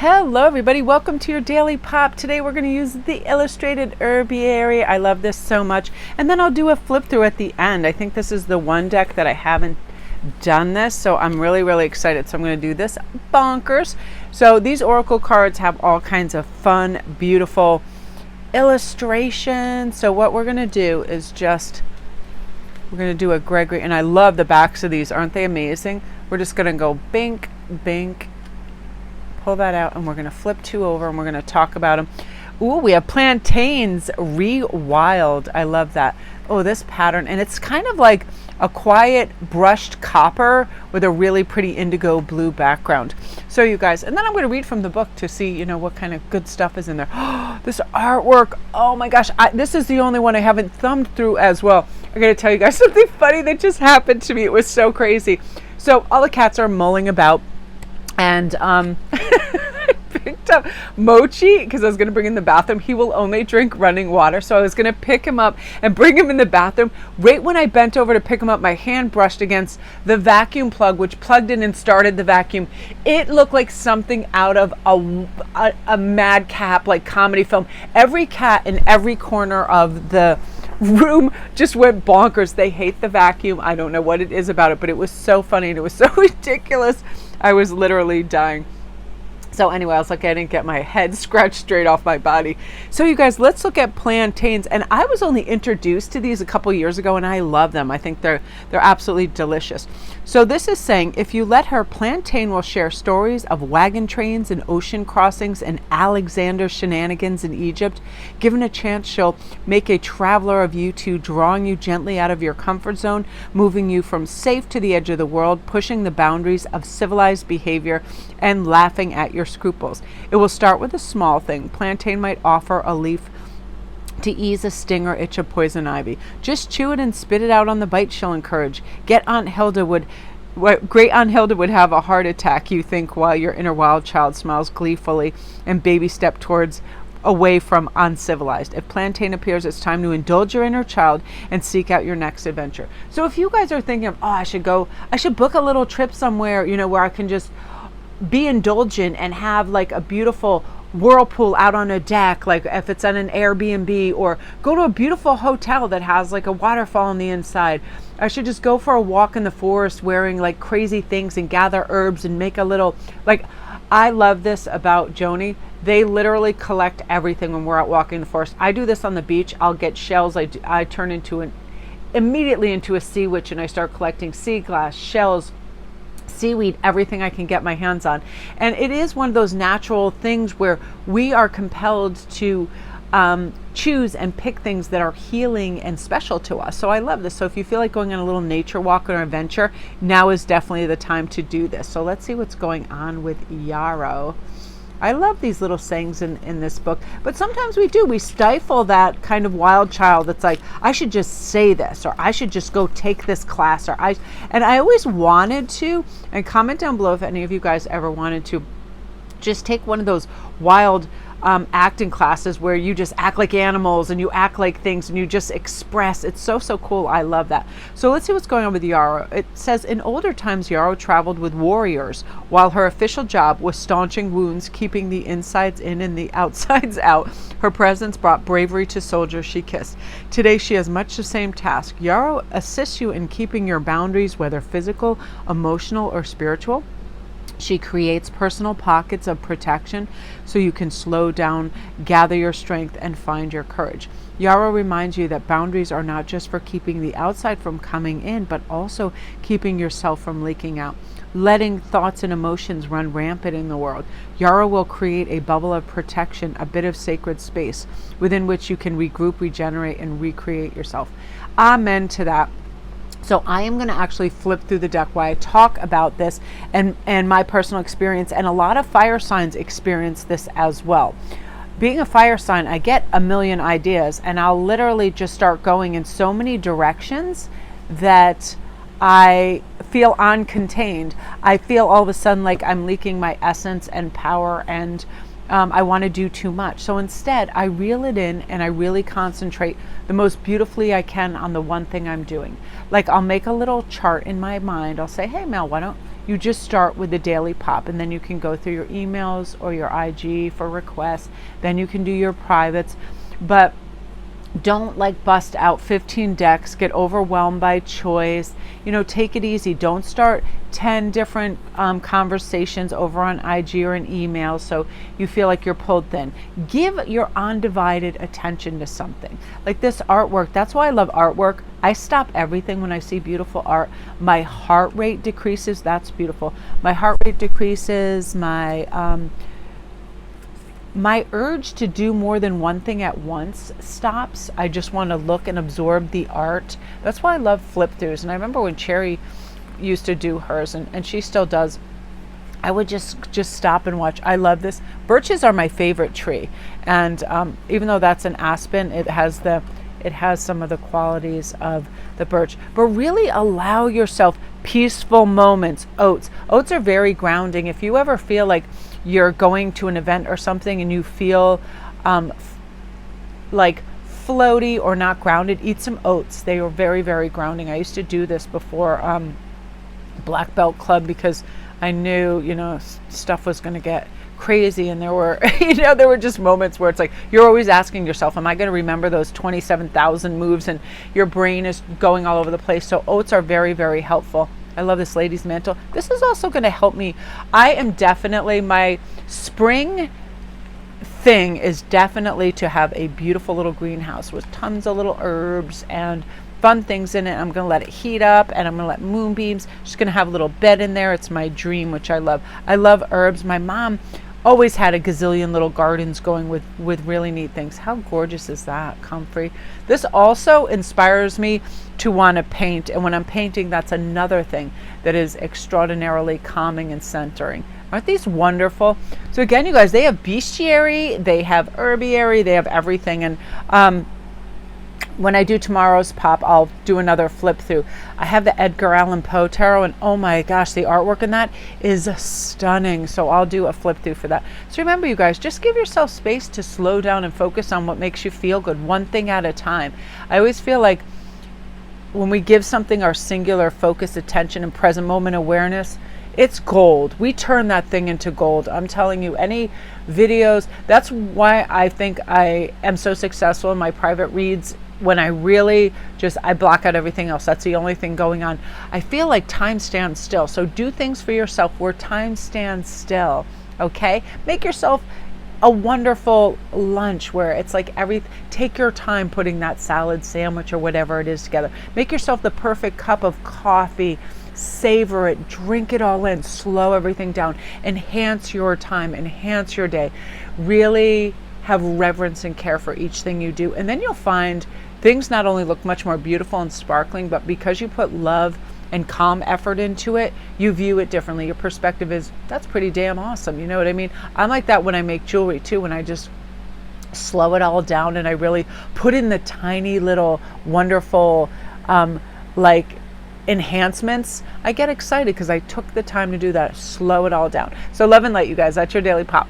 Hello everybody, welcome to your Daily Pop. Today we're going to use the Illustrated Herbiary. I love this so much. And then I'll do a flip through at the end. I think this is the one deck that I haven't done this, so I'm really excited. So I'm going to do this bonkers. So these Oracle cards have all kinds of fun, beautiful illustrations. So what we're going to do is we're going to do a Gregory, and I love the backs of these. Aren't they amazing? We're just going to go bink, bink, pull that out, and we're going to flip two over and we're going to talk about them. Ooh, we have plantains rewild. I love that. Oh, this pattern, and it's kind of like a quiet brushed copper with a really pretty indigo blue background. So you guys, and then I'm going to read from the book to see, what kind of good stuff is in there. This artwork, oh my gosh, this is the only one I haven't thumbed through as well. I got to tell you guys something funny that just happened to me. It was so crazy. So all the cats are mulling about, and I picked up Mochi because I was going to bring in the bathroom. He will only drink running water, so I was going to pick him up and bring him in the bathroom. Right when I bent over to pick him up, my hand brushed against the vacuum plug, which plugged in and started the vacuum. It looked like something out of a madcap like comedy film. Every cat in every corner of the room just went bonkers. They hate the vacuum. I don't know what it is about it, but it was so funny and it was so ridiculous. I was literally dying. So anyway, I was like, I didn't get my head scratched straight off my body. So you guys, let's look at plantains. And I was only introduced to these a couple years ago, and I love them. I think they're absolutely delicious. So this is saying, if you let her, plantain will share stories of wagon trains and ocean crossings and Alexander shenanigans in Egypt. Given a chance, she'll make a traveler of you two, drawing you gently out of your comfort zone, moving you from safe to the edge of the world, pushing the boundaries of civilized behavior, and laughing at your scruples. It will start with a small thing. Plantain might offer a leaf to ease a sting or itch of poison ivy. Just chew it and spit it out on the bite, she'll encourage. Great Aunt Hilda would have a heart attack, you think, while your inner wild child smiles gleefully and baby step away from uncivilized. If plantain appears, it's time to indulge your inner child and seek out your next adventure. So if you guys are thinking of, I should book a little trip somewhere, where I can just be indulgent and have like a beautiful whirlpool out on a deck, like if it's on an Airbnb, or go to a beautiful hotel that has like a waterfall on the inside. I should just go for a walk in the forest wearing like crazy things and gather herbs and make a little, like, I love this about Joni. They literally collect everything when we're out walking in the forest. I do this on the beach. I'll get shells. I turn immediately into a sea witch, and I start collecting sea glass, shells, seaweed, everything I can get my hands on. And it is one of those natural things where we are compelled to choose and pick things that are healing and special to us. So I love this. So if you feel like going on a little nature walk or adventure, now is definitely the time to do this. So let's see what's going on with Yarrow. I love these little sayings in this book, but sometimes we stifle that kind of wild child that's like, I should just say this, or I should just go take this class, and I always wanted to, and comment down below if any of you guys ever wanted to just take one of those wild acting classes where you just act like animals and you act like things and you just express. It's so cool. I love that. So let's see what's going on with Yarrow. It says, in older times, Yarrow traveled with warriors, while her official job was staunching wounds, keeping the insides in and the outsides out. Her presence brought bravery to soldiers she kissed. Today, she has much the same task. Yarrow assists you in keeping your boundaries, whether physical, emotional, or spiritual. She creates personal pockets of protection so you can slow down, gather your strength, and find your courage. Yarrow reminds you that boundaries are not just for keeping the outside from coming in, but also keeping yourself from leaking out, letting thoughts and emotions run rampant in the world. Yarrow will create a bubble of protection, a bit of sacred space within which you can regroup, regenerate, and recreate yourself. Amen to that. So I am going to actually flip through the deck while I talk about this and my personal experience, and a lot of fire signs experience this as well. Being a fire sign, I get a million ideas, and I'll literally just start going in so many directions that I feel uncontained. I feel all of a sudden like I'm leaking my essence and power, and I want to do too much. So instead, I reel it in and I really concentrate the most beautifully I can on the one thing I'm doing. Like, I'll make a little chart in my mind. I'll say, hey Mel, why don't you just start with the daily pop, and then you can go through your emails or your IG for requests. Then you can do your privates. But don't like bust out 15 decks, get overwhelmed by choice. Take it easy. Don't start 10 different conversations over on IG or an email so you feel like you're pulled thin. Give your undivided attention to something. Like this artwork, that's why I love artwork. I stop everything when I see beautiful art. My heart rate decreases. That's beautiful. My heart rate decreases. My urge to do more than one thing at once stops. I just want to look and absorb the art. That's why I love flip throughs. And I remember when Cherry used to do hers, and she still does, I would just stop and watch. I love this. Birches are my favorite tree. And even though that's an aspen, it has some of the qualities of the birch. But really allow yourself peaceful moments. Oats are very grounding. If you ever feel like you're going to an event or something and you feel like floaty or not grounded, eat some oats. They are very, very grounding. I used to do this before Black Belt Club because I knew, stuff was going to get crazy, and there were there were just moments where it's like you're always asking yourself, am I going to remember those 27,000 moves, and your brain is going all over the place. So oats are very, very helpful. I love this lady's mantle. This is also going to help me. I am definitely, my spring thing is definitely to have a beautiful little greenhouse with tons of little herbs and fun things in it. I'm going to let it heat up, and I'm going to let moonbeams. Just going to have a little bed in there. It's my dream, which I love. I love herbs. My mom always had a gazillion little gardens going with really neat things. How gorgeous is that? Comfrey. This also inspires me to want to paint. And when I'm painting, that's another thing that is extraordinarily calming and centering. Aren't these wonderful? So again, you guys, they have bestiary, they have herbiary, they have everything. And when I do tomorrow's pop, I'll do another flip through. I have the Edgar Allan Poe tarot, and oh my gosh, the artwork in that is stunning. So I'll do a flip through for that. So remember, you guys, just give yourself space to slow down and focus on what makes you feel good, one thing at a time. I always feel like when we give something our singular focus, attention, and present moment awareness, it's gold. We turn that thing into gold. I'm telling you, any videos, that's why I think I am so successful in my private reads. When I really I block out everything else. That's the only thing going on. I feel like time stands still. So do things for yourself where time stands still. Okay? Make yourself a wonderful lunch where it's like take your time putting that salad sandwich or whatever it is together. Make yourself the perfect cup of coffee. Savor it, drink it all in, slow everything down, enhance your time, enhance your day. Really have reverence and care for each thing you do. And then you'll find things not only look much more beautiful and sparkling, but because you put love and calm effort into it, you view it differently. Your perspective is, that's pretty damn awesome. You know what I mean? I'm like that when I make jewelry too, when I just slow it all down and I really put in the tiny little wonderful enhancements. I get excited because I took the time to do that. Slow it all down. So love and light, you guys. That's your daily pop.